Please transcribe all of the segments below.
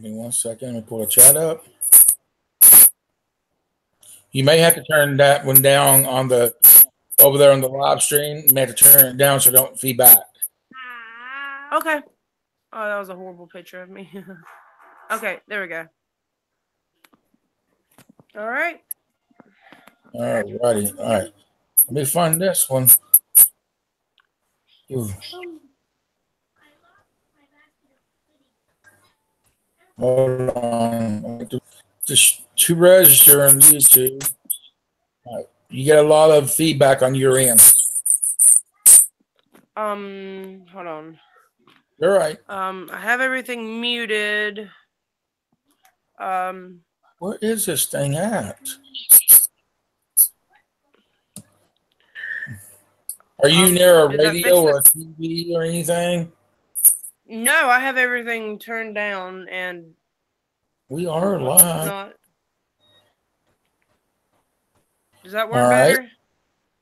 me 1 second. Let me pull the chat up. You may have to turn that one down on the over there on the live stream. You may have to turn it down so it don't feedback. Okay. Oh, that was a horrible picture of me. Okay, there we go. All right. All righty. All right. Let me find this one. Ooh. Hold on. Just to register on YouTube. You get a lot of feedback on your end. Hold on. You're right. I have everything muted. Where is this thing at? Are you near a radio or a TV or anything? No, I have everything turned down and we are live. Does that work better?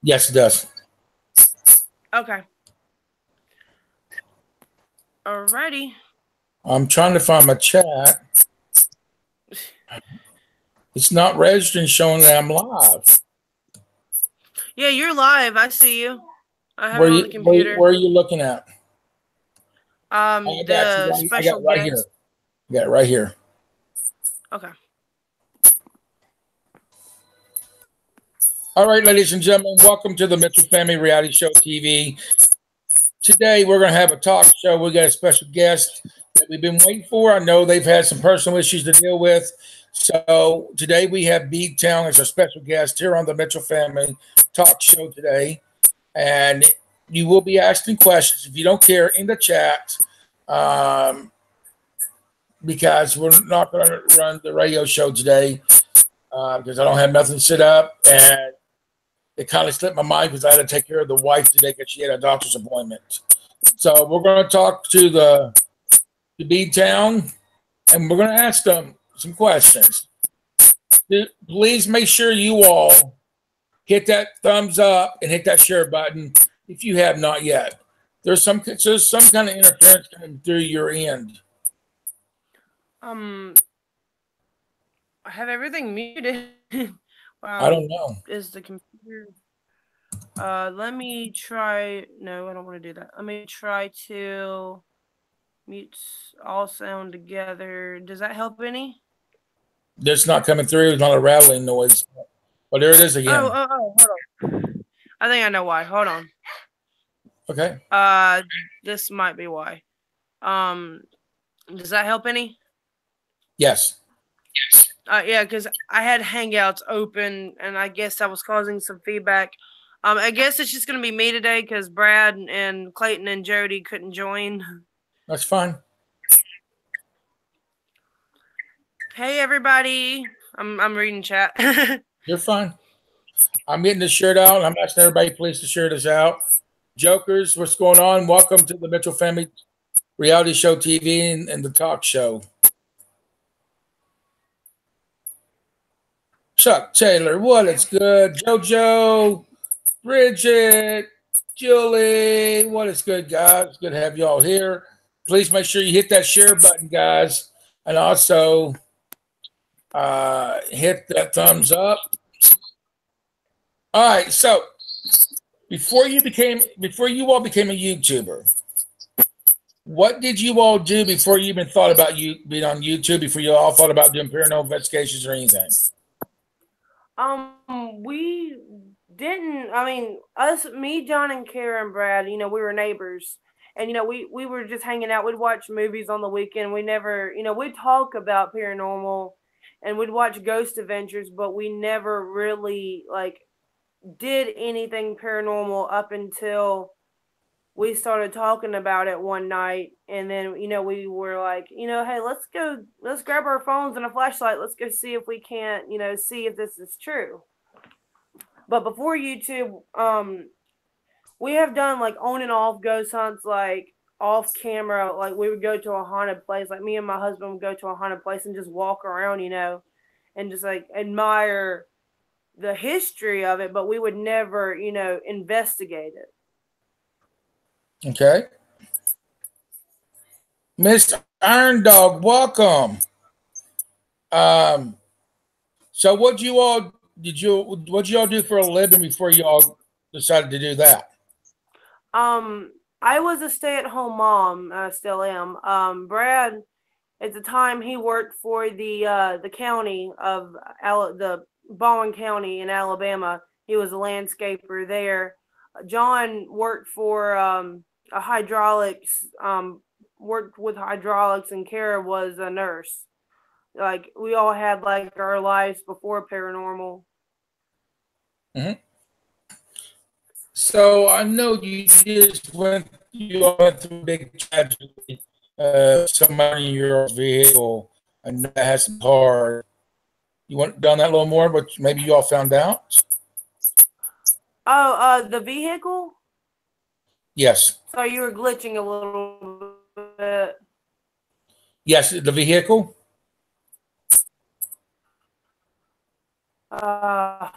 Yes, it does. Okay. Alrighty. I'm trying to find my chat. It's not registering, showing that I'm live. Yeah, you're live. I see you. I have it on the computer. Where are you looking at? The special guest. Right here. I got it right here. Okay. All right, ladies and gentlemen, welcome to the Mitchell Family Reality Show TV. Today, we're going to have a talk show. We got a special guest that we've been waiting for. I know they've had some personal issues to deal with. So today we have B-town as our special guest here on the Mitchell Family Talk Show today. And you will be asking questions, if you don't care, in the chat. Because we're not going to run the radio show today because I don't have nothing set up. And it kind of slipped my mind because I had to take care of the wife today because she had a doctor's appointment. So we're going to talk to the B-town, and we're going to ask them some questions. Please make sure you all hit that thumbs up and hit that share button if you have not yet. There's some kind of interference coming through your end. I have everything muted. I don't know. Is the computer? Let me try. No, I don't want to do that. Let me try to mute all sound together. Does that help any? It's not coming through. It's not a rattling noise. But there it is again. Oh, hold on. I think I know why. Hold on. Okay. This might be why. Does that help any? Yes. Yeah, because I had Hangouts open, and I guess that was causing some feedback. I guess it's just going to be me today because Brad and Clayton and Jody couldn't join. That's fine. Hey, everybody. I'm reading chat. You're fine. I'm getting this shirt out, and I'm asking everybody please to share this out. Jokers, what's going on? Welcome to the Mitchell Family Reality Show TV and the talk show. Chuck Taylor, what is good? JoJo, Bridget, Julie, what is good, guys? Good to have you all here. Please make sure you hit that share button, guys, and also hit that thumbs up. All right, so before you all became a YouTuber, what did you all do before you even thought about being on YouTube? Before you all thought about doing paranormal investigations or anything? We didn't. I mean, me, John, and Karen, Brad. We were neighbors, and we were just hanging out. We'd watch movies on the weekend. We never, we'd talk about paranormal, and we'd watch Ghost Adventures, but we never really did anything paranormal up until we started talking about it one night. And then, we were like, hey, let's grab our phones and a flashlight. Let's go see if we can't, see if this is true. But before YouTube, we have done on and off ghost hunts, off camera. We would go to a haunted place. Me and my husband would go to a haunted place and just walk around, and just admire the history of it, but we would never, investigate it. Okay. Miss Iron Dog, welcome. Um, so what'd you all do for a living before you all decided to do that? I was a stay-at-home mom. I still am. Brad, at the time, he worked for the county of the Baldwin County in Alabama. He was a landscaper there. John worked for a hydraulics. Worked with hydraulics, and Kara was a nurse. Like we all had like our lives before paranormal. Mm-hmm. So I know you all went through a big tragedy. Somebody in your vehicle, I know that has to be hard. You went down that a little more, but maybe you all found out. Oh, the vehicle. Yes. So you were glitching a little bit. Yes, the vehicle. God.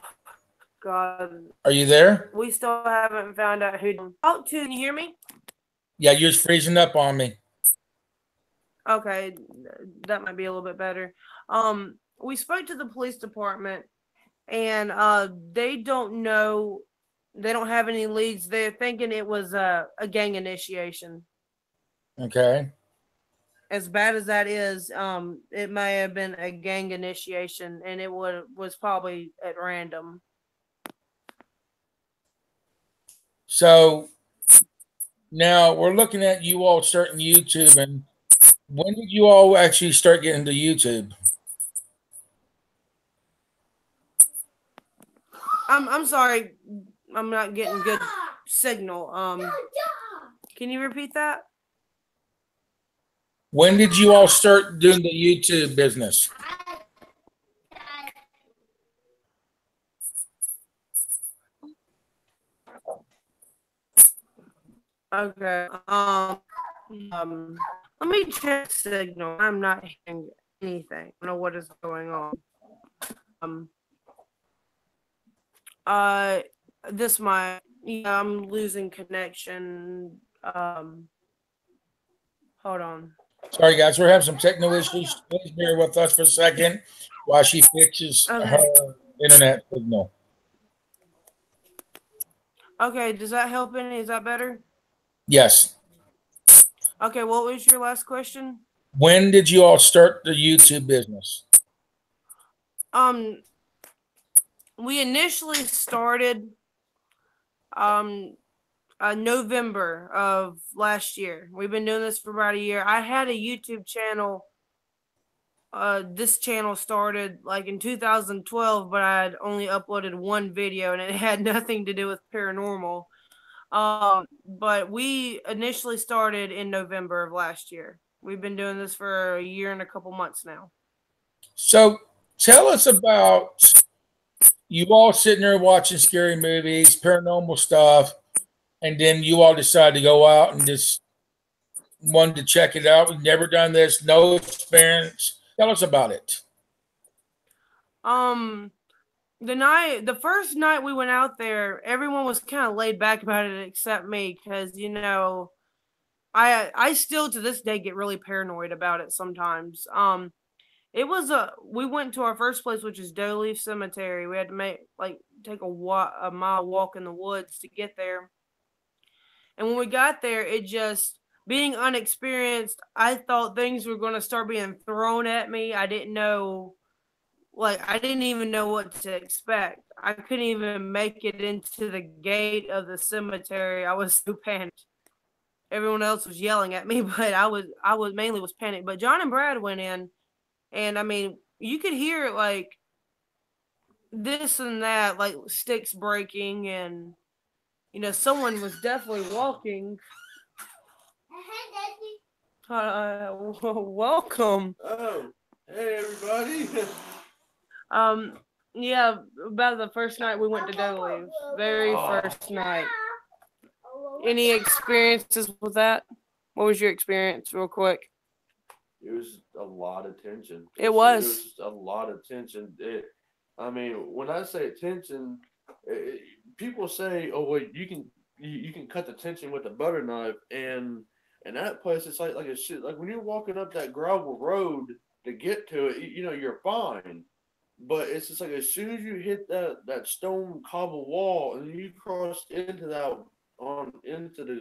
Are you there? We still haven't found out who. Oh, can you hear me? Yeah, you're just freezing up on me. Okay, that might be a little bit better. We spoke to the police department, and they don't know. They don't have any leads. They're thinking it was a gang initiation. Okay. As bad as that is, it may have been a gang initiation, and it was probably at random. So now we're looking at you all starting YouTube, and when did you all actually start getting to YouTube? I'm sorry, I'm not getting good signal. Can you repeat that? When did you all start doing the YouTube business? Okay. Let me check signal. I'm not hearing anything. I don't know what is going on. This might. Yeah, I'm losing connection. Hold on. Sorry, guys, we're having some technical issues. Please bear with us for a second while she fixes her internet signal. Okay, does that help any? Is that better? Yes. Okay, what was your last question? When did you all start the YouTube business? We initially started November of last year. We've been doing this for about a year. I had a YouTube channel. This channel started like in 2012, but I had only uploaded one video, and it had nothing to do with paranormal. But we initially started in November of last year. We've been doing this for a year and a couple months now. So tell us about you all sitting there watching scary movies, paranormal stuff, and then you all decide to go out and just wanted to check it out. We've never done this, no experience. Tell us about it. The first night we went out there, everyone was kind of laid back about it except me, because I still to this day get really paranoid about it sometimes. We went to our first place, which is Doe Leaf Cemetery. We had to take a mile walk in the woods to get there. And when we got there, it just, being unexperienced, I thought things were going to start being thrown at me. I didn't even know what to expect. I couldn't even make it into the gate of the cemetery. I was so panicked. Everyone else was yelling at me, but I was mainly panicked. But John and Brad went in, and I mean, you could hear like this and that, like sticks breaking, and someone was definitely walking. Welcome. Oh, hey everybody. Yeah, about the first night we went to Doe Leaf. Very first night. Any experiences with that? What was your experience, real quick? It was a lot of tension. It was. It was just a lot of tension. When I say tension, people say, "Oh, wait, you can cut the tension with a butter knife," and that place, it's like a shit. Like when you're walking up that gravel road, to get to it, you're fine. But it's just like as soon as you hit that stone cobble wall and you cross into the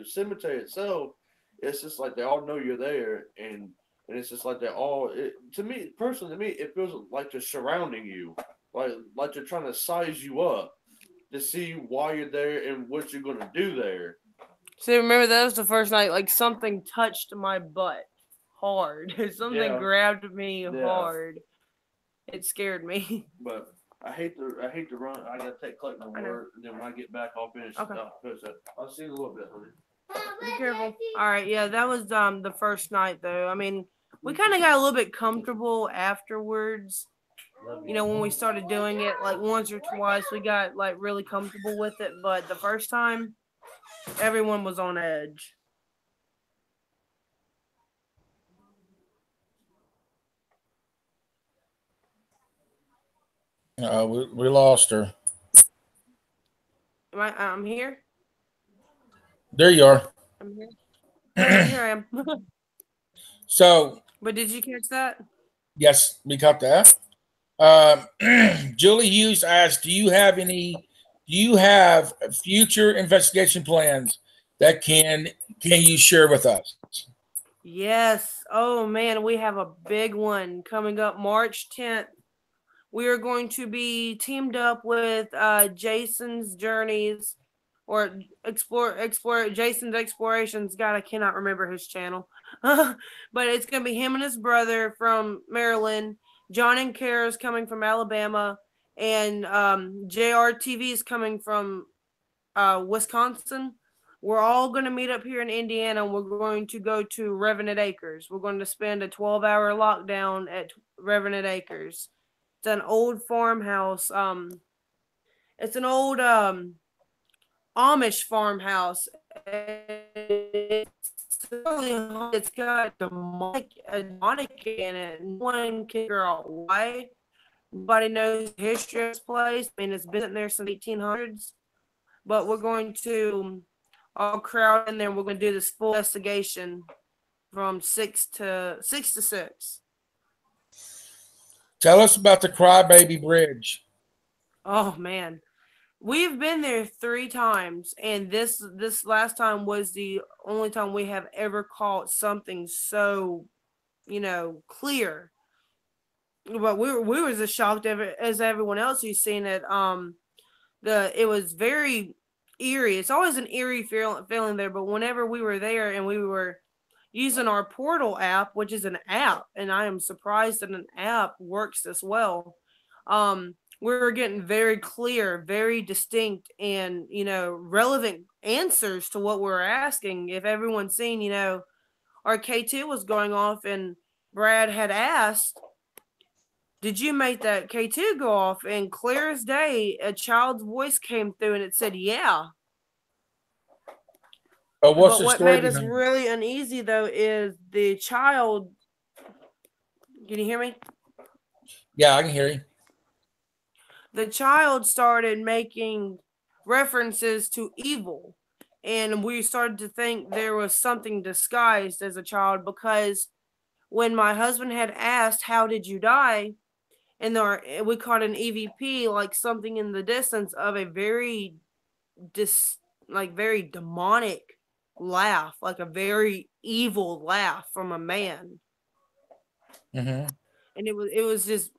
cemetery itself, it's just like they all know you're there, and it's just like to me personally, it feels like they're surrounding you, like they're trying to size you up to see why you're there and what you're gonna do there. So remember, that was the first night, like something touched my butt hard. Something grabbed me hard. It scared me. But I hate to run. I gotta collect my work, and then when I get back, I'll finish stuff. I'll see you in a little bit, honey. Be careful. All right, yeah, that was the first night though. I mean, we kind of got a little bit comfortable afterwards. When we started doing it, like once or twice, we got like really comfortable with it. But the first time, everyone was on edge. We lost her. I'm here. There you are. I'm here. Here I am. So. But did you catch that? Yes, we caught that. Julie Hughes asked, do you have future investigation plans that can you share with us? Yes. Oh man, we have a big one coming up March 10th. We are going to be teamed up with Jason's Journeys or explore Jason's Explorations. God, I cannot remember his channel. But it's going to be him and his brother from Maryland. John and Kara is coming from Alabama, and JRTV is coming from Wisconsin. We're all going to meet up here in Indiana, and we're going to go to Revenant Acres. We're going to spend a 12-hour lockdown at Revenant Acres. It's an old farmhouse. It's an old Amish farmhouse. It's got demonic in it. No one can figure out why. Nobody knows the history of this place. I mean, it's been there since 1800s. But we're going to all crowd in there. We're going to do this full investigation from 6 to 6. Tell us about the Crybaby Bridge. Oh man, we've been there 3 times, and this last time was the only time we have ever caught something so, clear. But we were as shocked as everyone else who's seen it. It was very eerie. It's always an eerie feeling there, but whenever we were there and we were using our portal app, which is an app, and I am surprised that an app works this well. We were getting very clear, very distinct, and relevant answers to what we were asking. If everyone's seen, our K2 was going off, and Brad had asked, "Did you make that K2 go off?" And clear as day, a child's voice came through, and it said, "Yeah." But what made us really uneasy, though, is the child. Can you hear me? Yeah, I can hear you. The child started making references to evil, and we started to think there was something disguised as a child, because when my husband had asked, "How did you die?" and we caught an EVP, like something in the distance of a very very demonic laugh, like a very evil laugh from a man. Mm-hmm. And it was just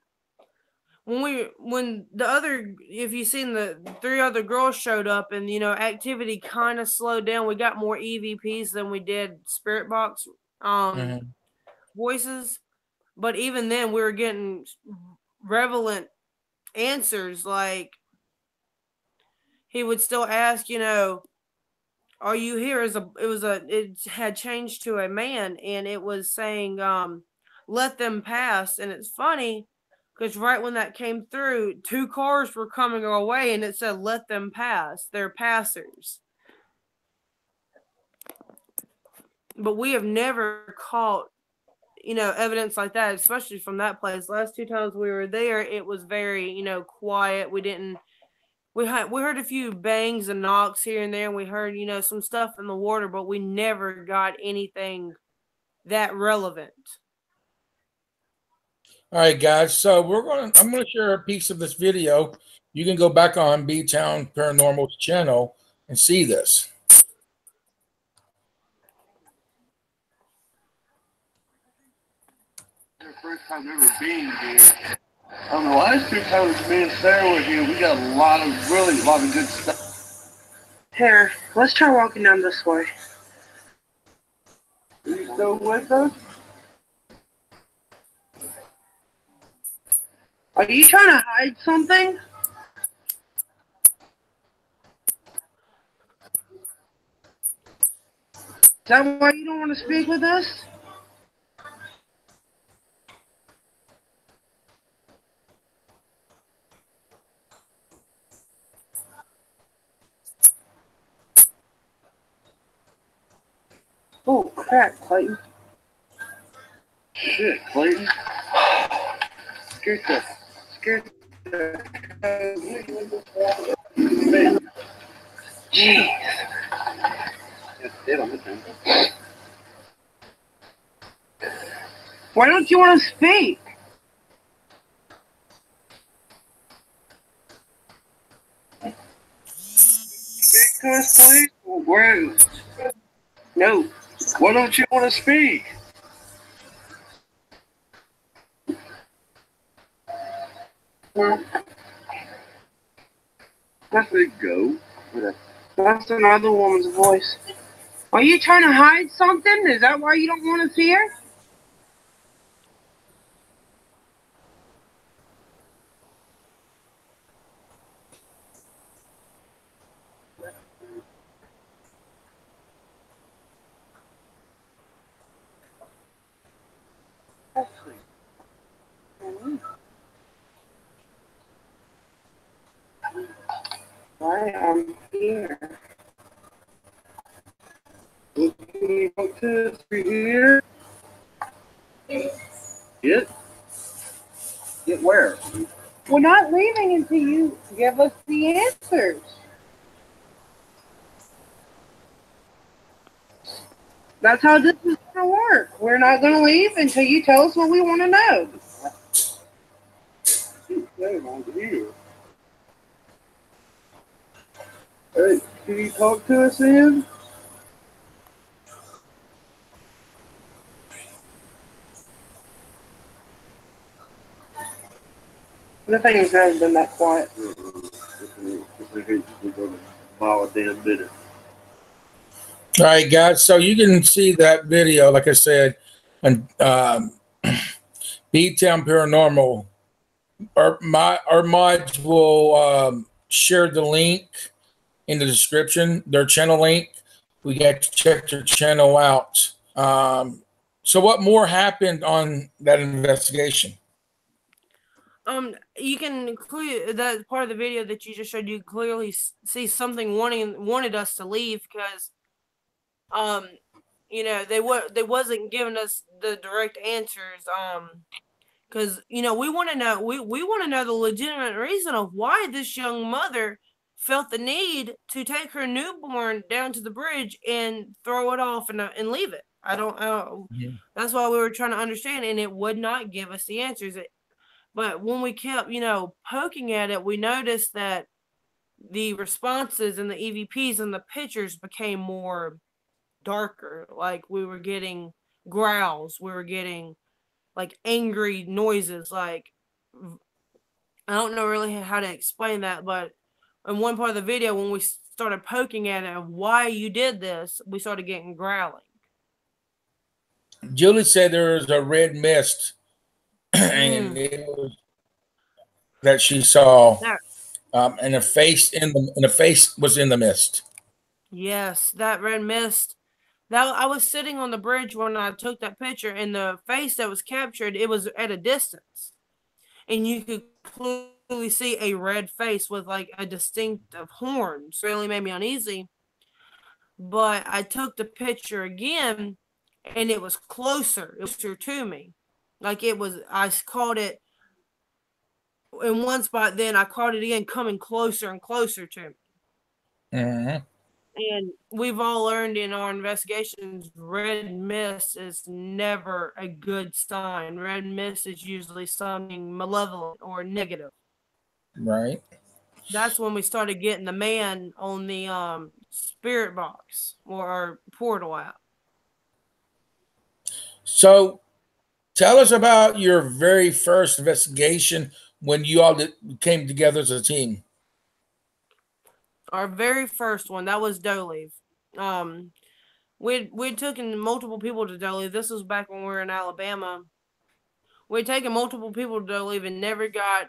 if you seen the 3 other girls showed up, and activity kind of slowed down. We got more EVPs than we did spirit box voices, but even then we were getting relevant answers. Like, he would still ask, "Are you here?" It had changed to a man, and it was saying, "Let them pass." And it's funny because right when that came through, 2 cars were coming our way, and it said, "Let them pass. They're passers." But we have never caught, evidence like that, especially from that place. Last 2 times we were there, it was very, quiet. We heard a few bangs and knocks here and there, and we heard, some stuff in the water, but we never got anything that relevant. All right, guys. So I'm gonna share a piece of this video. You can go back on B-town Paranormal's channel and see this. Our first time ever being here. The last 2 times me and Sarah were here, we got a lot of good stuff. Here, let's try walking down this way. Are you still with us? Are you trying to hide something? Is that why you don't want to speak with us? Oh, crap, Clayton. Shit, Clayton. Scared the Jeez. Why don't you want to speak? Speak to us, please. Where? No. Why don't you want to speak? That's a go. That's another woman's voice. Are you trying to hide something? Is that why you don't want to see her? I'm here. Can you talk to us here? Get where? We're not leaving until you give us the answers. That's how this is going to work. We're not going to leave until you tell us what we want to know. Hey, can you talk to us, Ian? The thing has never been that quiet. Mile a damn minute. All right, guys. So you can see that video, like I said, on B-town Paranormal. Our mods will share the link in the description, their channel link. We got to check their channel out. So what more happened on that investigation? You can that part of the video that you just showed. You clearly see something wanted us to leave because, you know, they wasn't giving us the direct answers. Because you know we want to know we want to know the legitimate reason of why this young mother felt the need to take her newborn down to the bridge and throw it off and leave it. I don't. That's why we were trying to understand, and it would not give us the answers. But when we kept, you know, poking at it, we noticed that the responses and the EVPs and the pictures became more darker. Like we were getting growls, we were getting like angry noises. Like I don't know really how to explain that, but in one part of the video, when we started poking at it, why you did this, we started getting growling. Julie said there was a red mist, and it was that she saw, and a face was in the mist. Yes, that red mist. That I was sitting on the bridge when I took that picture, and the face that was captured, it was at a distance, and you could clearly see a red face with like a distinctive horns. Really made me uneasy. But I took the picture again, and it was closer. It was closer to me. Like it was, I caught it in one spot, then I caught it again coming closer and closer to me. Mm-hmm. And we've all learned in our investigations, red mist is never a good sign. Red mist is usually something malevolent or negative. Right. That's when we started getting the man on the spirit box or our portal app. So tell us about your very first investigation when you all came together as a team. Our very first one, that was Doleave. We'd taken multiple people to Doleave. This was back when we were in Alabama. We'd taken multiple people to Doleave and never got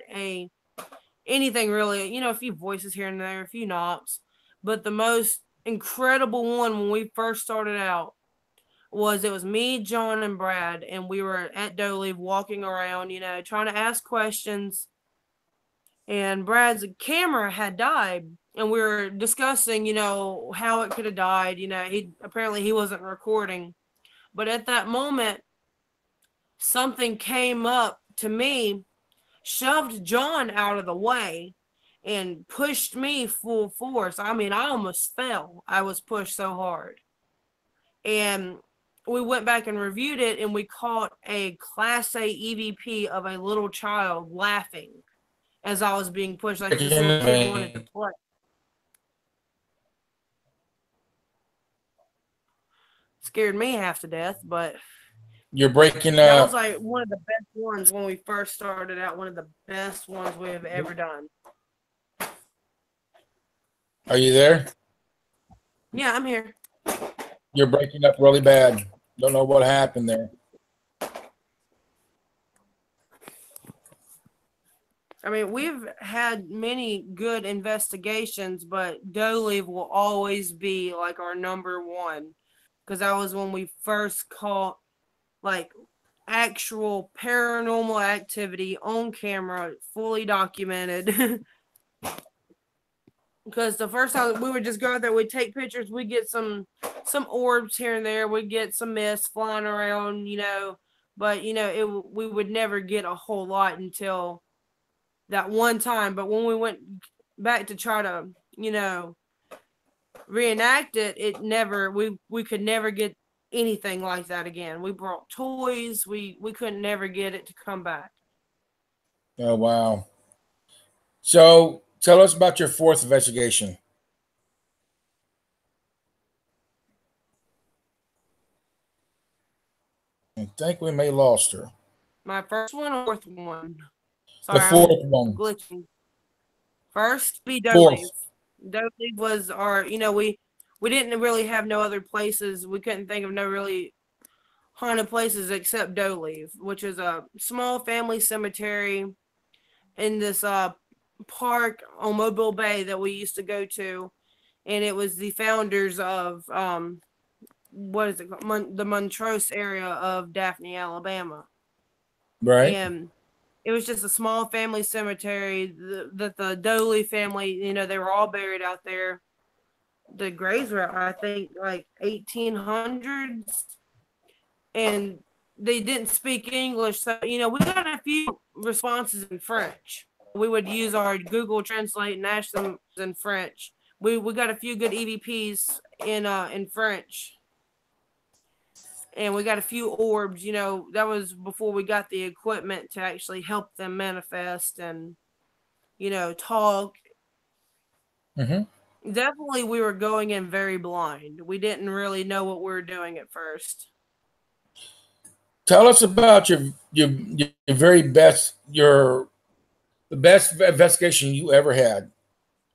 anything really. You know, a few voices here and there, a few knocks. But the most incredible one when we first started out it was me, John, and Brad, and we were at Doleave walking around, you know, trying to ask questions. And Brad's camera had died, and we were discussing, you know, how it could have died. You know, he wasn't recording, but at that moment, something came up to me, shoved John out of the way, and pushed me full force. I mean, I almost fell. I was pushed so hard, and we went back and reviewed it, and we caught a Class A EVP of a little child laughing as I was being pushed, like this little kid wanted to play. Scared me half to death, but You're breaking up. That was like one of the best ones when we first started out. One of the best ones we have ever done. Are you there? Yeah, I'm here. You're breaking up really bad. Don't know what happened there. I mean, we've had many good investigations, but Doleave will always be like our number one, because that was when we first caught like actual paranormal activity on camera, fully documented. Because the first time we would just go out there, we'd take pictures, we'd get some orbs here and there, we'd get some mist flying around, you know, but you know, we would never get a whole lot until that one time. But when we went back to try to, you know, reenact it, we could never get anything like that again. We brought toys, we couldn't never get it to come back. Oh wow. So tell us about your fourth investigation. I think we may lost her. My first one or fourth one? Sorry, the fourth one. Glitching. First, be Doleave. Doleave was our, you know, we didn't really have no other places. We couldn't think of no really haunted places except Doleave, which is a small family cemetery in this park on Mobile Bay that we used to go to, and it was the founders of what is it called? The Montrose area of Daphne, Alabama. Right. And it was just a small family cemetery that the Doleave family, you know, they were all buried out there. The graves were, I think, like 1800s, and they didn't speak English. So, you know, we got a few responses in French. We would use our Google Translate and ask them in French. We got a few good EVPs in French. And we got a few orbs, you know, that was before we got the equipment to actually help them manifest and, you know, talk. Mm-hmm. Definitely we were going in very blind. We didn't really know what we were doing at first. Tell us about your very best, the best investigation you ever had.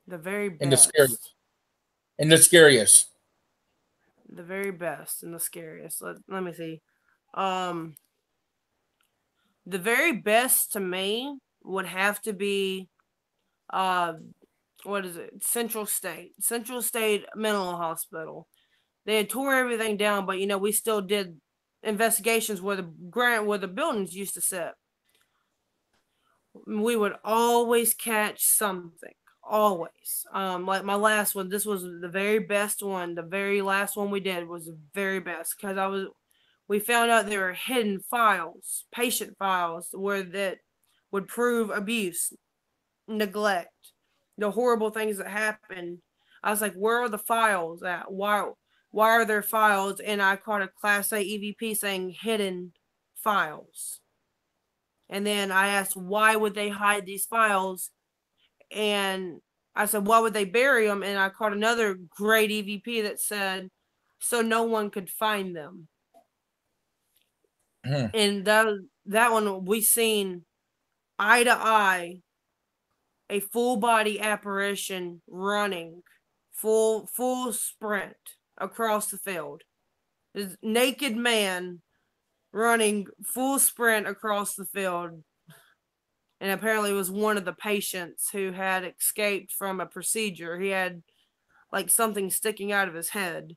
The very best. And the scariest. And the scariest. The very best and the scariest. Let me see. The very best to me would have to be what is it? Central State Mental Hospital. They had tore everything down, but you know, we still did investigations where the buildings used to sit. We would always catch something. Always. Like my last one, this was the very best one. The very last one we did was the very best, because we found out there were hidden files, patient files, where that would prove abuse, neglect, the horrible things that happened I was like, where are the files at? Why are there files? And I caught a Class A EVP saying hidden files. And then I asked, why would they hide these files? And I said, why would they bury them? And I caught another great EVP that said, so no one could find them. And that one, we seen eye to eye a full body apparition running full sprint across the field. This naked man running full sprint across the field. And apparently it was one of the patients who had escaped from a procedure. He had like something sticking out of his head.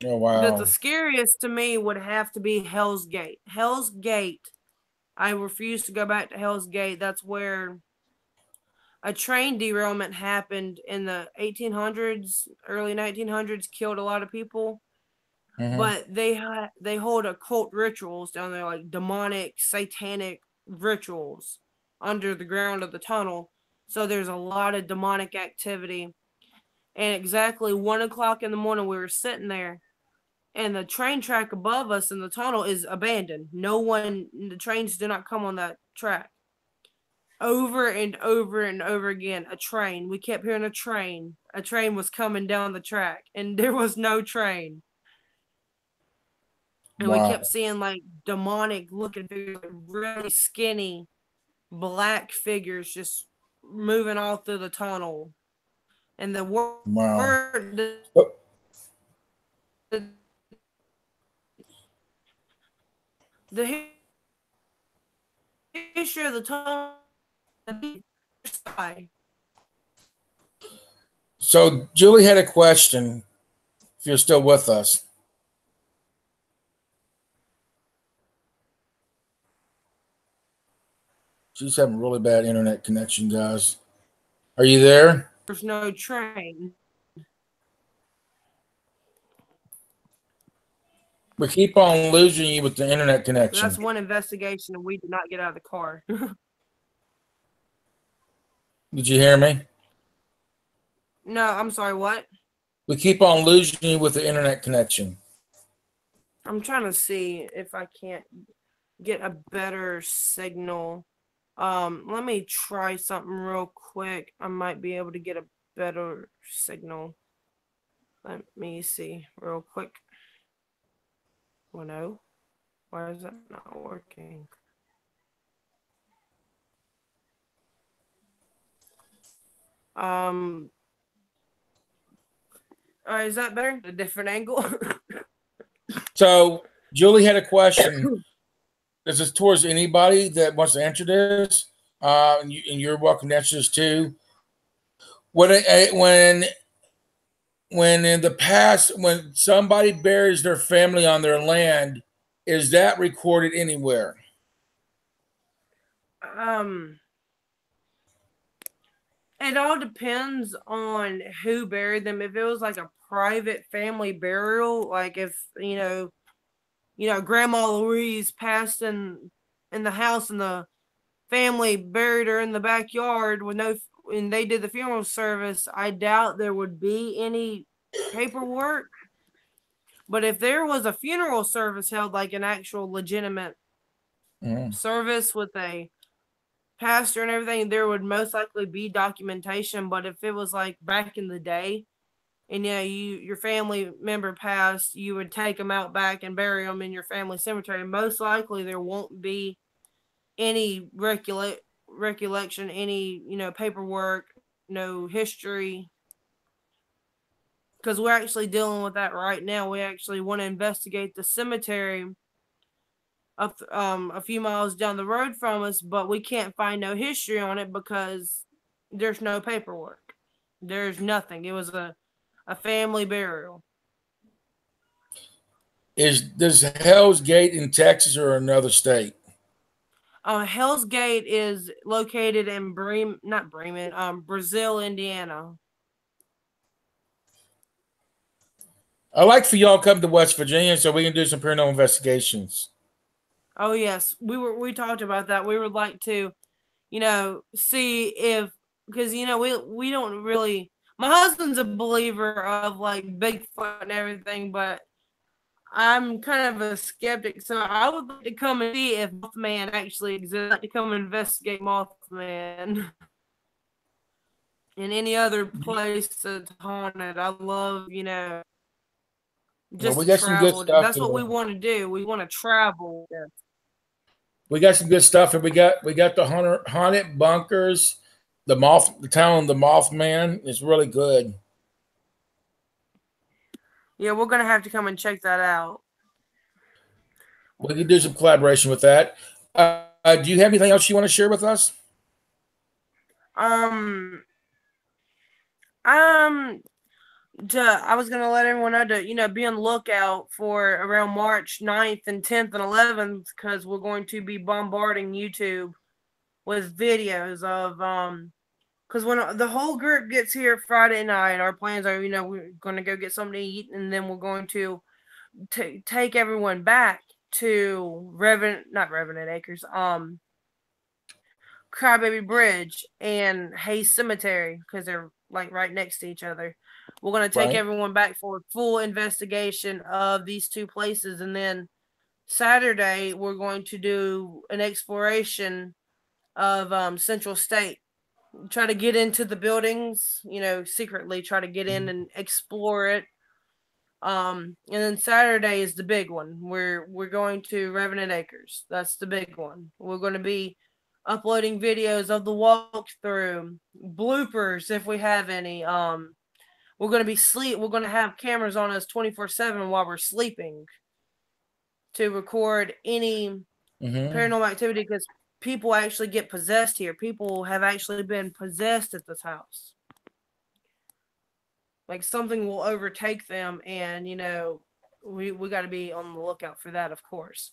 Oh, wow. But the scariest to me would have to be Hell's Gate. Hell's Gate, I refuse to go back to Hell's Gate. That's where a train derailment happened in the 1800s, early 1900s, killed a lot of people. But they hold occult rituals down there, like demonic, satanic rituals under the ground of the tunnel. So there's a lot of demonic activity. And exactly 1 o'clock in the morning, we were sitting there, and the train track above us in the tunnel is abandoned. The trains do not come on that track. Over and over and over again, a train. We kept hearing a train. A train was coming down the track, and there was no train. And we kept seeing like demonic looking figures, really skinny black figures just moving all through the tunnel. And the word the history of the tunnel. So Julie had a question, if you're still with us. She's having really bad internet connection, guys. Are you there? There's no train. We keep on losing you with the internet connection. That's one investigation, and we did not get out of the car. Did you hear me? No, I'm sorry, what? We keep on losing you with the internet connection. I'm trying to see if I can't get a better signal. Let me try something real quick. I might be able to get a better signal. Let me see real quick. Oh no. Why is that not working? Is that better? A different angle? So Julie had a question. This is towards anybody that wants to answer this, and you're welcome to answer this too. When in the past, when somebody buries their family on their land, is that recorded anywhere? It all depends on who buried them. If it was like a private family burial, like if Grandma Louise passed in the house and the family buried her in the backyard and they did the funeral service, I doubt there would be any paperwork. But if there was a funeral service held, like an actual legitimate service with a pastor and everything, there would most likely be documentation. But if it was like back in the day, and your family member passed, you would take them out back and bury them in your family cemetery. Most likely there won't be any recollection, any paperwork, no history, because we're actually dealing with that right now. We actually want to investigate the cemetery up a few miles down the road from us, but we can't find no history on it because there's no paperwork. There's nothing. It was a family burial. Does Hell's Gate in Texas or another state? Hell's Gate is located in Brazil, Indiana. I'd like for y'all to come to West Virginia so we can do some paranormal investigations. Oh yes, we talked about that. We would like to, see if, because we don't really, my husband's a believer of like Bigfoot and everything, but I'm kind of a skeptic, so I would like to come and see if Mothman actually exists. I'd like to come and investigate Mothman in any other place that's haunted. I love, you know, just we got some good travel. stuff. That's what we want to do. We want to travel. Yeah. We got some good stuff, and we got the haunted bunkers, the town of the Mothman is really good. Yeah, we're gonna have to come and check that out. We can do some collaboration with that. Do you have anything else you want to share with us? I was gonna let everyone know to, you know, be on the lookout for around March 9th and 10th and 11th, because we're going to be bombarding YouTube with videos of because when the whole group gets here Friday night, our plans are, you know, we're going to go get something to eat, and then we're going to take everyone back to not Revenant Acres, Crybaby Bridge and Hayes Cemetery, because they're like right next to each other. We're going to take everyone back for a full investigation of these two places, and then Saturday we're going to do an exploration of Central State. Try to get into the buildings, you know, secretly try to get in and explore it. And then Saturday is the big one. We're going to Revenant Acres. That's the big one. We're going to be uploading videos of the walkthrough, bloopers if we have any. We're going to have cameras on us 24/7 while we're sleeping to record any paranormal activity, because people actually get possessed here. People have actually been possessed at this house. Like, something will overtake them, and, you know, we got to be on the lookout for that, of course.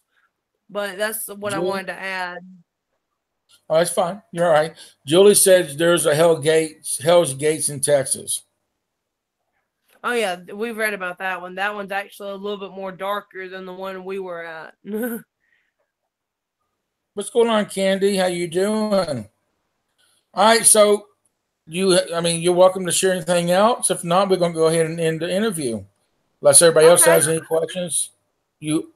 But that's what I wanted to add. Oh, that's fine. You're all right. Julie says there's a Hell's Gates in Texas. Oh, yeah, we've read about that one. That one's actually a little bit more darker than the one we were at. What's going on, Candy? How you doing? All right, so you're welcome to share anything else. If not, we're going to go ahead and end the interview. Unless everybody else has any questions. You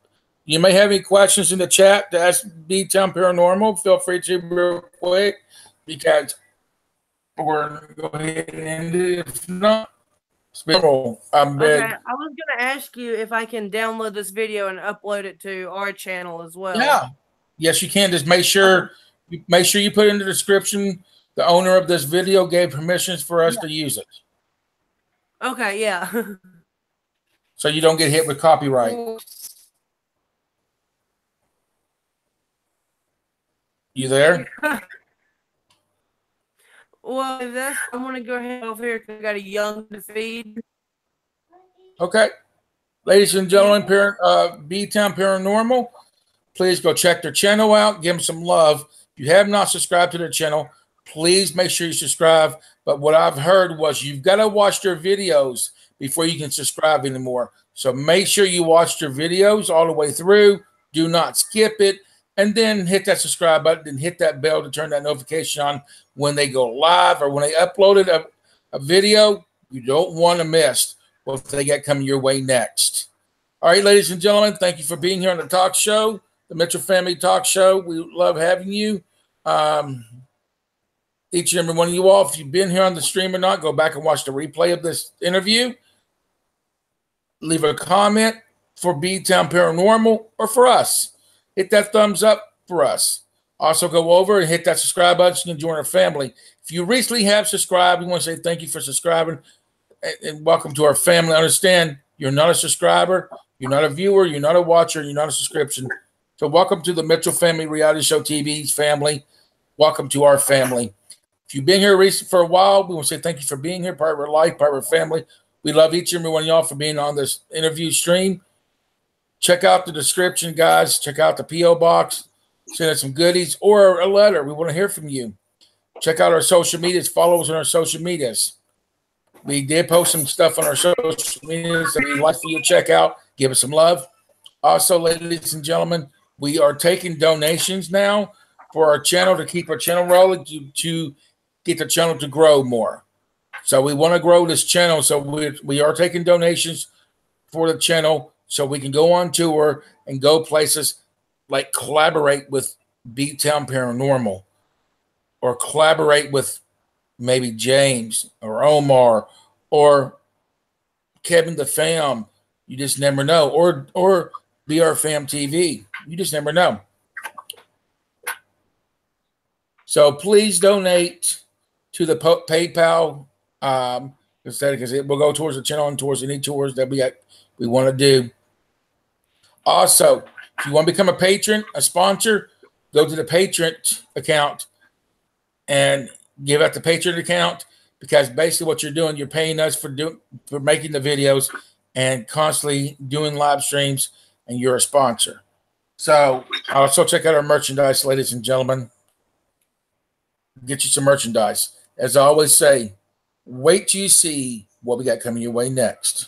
may have any questions in the chat to ask B-town Paranormal. Feel free to real quick, because we're going to go ahead and end it. If not, I was going to ask you if I can download this video and upload it to our channel as well. Yeah. Yes, you can. Just make sure you put in the description the owner of this video gave permissions for us to use it. Okay, yeah. So you don't get hit with copyright. You there? Well, if that's, I'm going to go ahead over here because I got a young to feed. Okay. Ladies and gentlemen, B-town Paranormal, please go check their channel out. Give them some love. If you have not subscribed to their channel, please make sure you subscribe. But what I've heard was you've got to watch their videos before you can subscribe anymore. So make sure you watch their videos all the way through. Do not skip it. And then hit that subscribe button and hit that bell to turn that notification on when they go live or when they uploaded a video. You don't want to miss what they got coming your way next. All right, ladies and gentlemen, thank you for being here on the talk show, the Mitchell Family Talk Show. We love having you. Each and every one of you all, if you've been here on the stream or not, go back and watch the replay of this interview. Leave a comment for B-town Paranormal or for us. Hit that thumbs up for us. Also, go over and hit that subscribe button so you can join our family. If you recently have subscribed, we want to say thank you for subscribing and welcome to our family. Understand, you're not a subscriber, you're not a viewer, you're not a watcher, you're not a subscription. So welcome to the Mitchell Family Reality Show TV's family. Welcome to our family. If you've been here recently for a while, we want to say thank you for being here, part of our life, part of our family. We love each and every one of y'all for being on this interview stream. Check out the description, guys. Check out the P.O. box. Send us some goodies or a letter. We want to hear from you. Check out our social medias. Follow us on our social medias. We did post some stuff on our social medias that we'd like for you to check out. Give us some love. Also, ladies and gentlemen, we are taking donations now for our channel to keep our channel rolling, to get the channel to grow more. So we want to grow this channel. So we are taking donations for the channel so we can go on tour and go places like collaborate with B-town Paranormal or collaborate with maybe James or Omar or Kevin the Fam. You just never know. Or BR Fam TV. You just never know. So please donate to the PayPal instead, because it will go towards the channel and towards any tours that we want to do. Also, if you want to become a patron, a sponsor, go to the Patreon account and give out the Patreon account, because basically what you're doing, you're paying us for making the videos and constantly doing live streams, and you're a sponsor. So also check out our merchandise, ladies and gentlemen. Get you some merchandise. As I always say, wait till you see what we got coming your way next.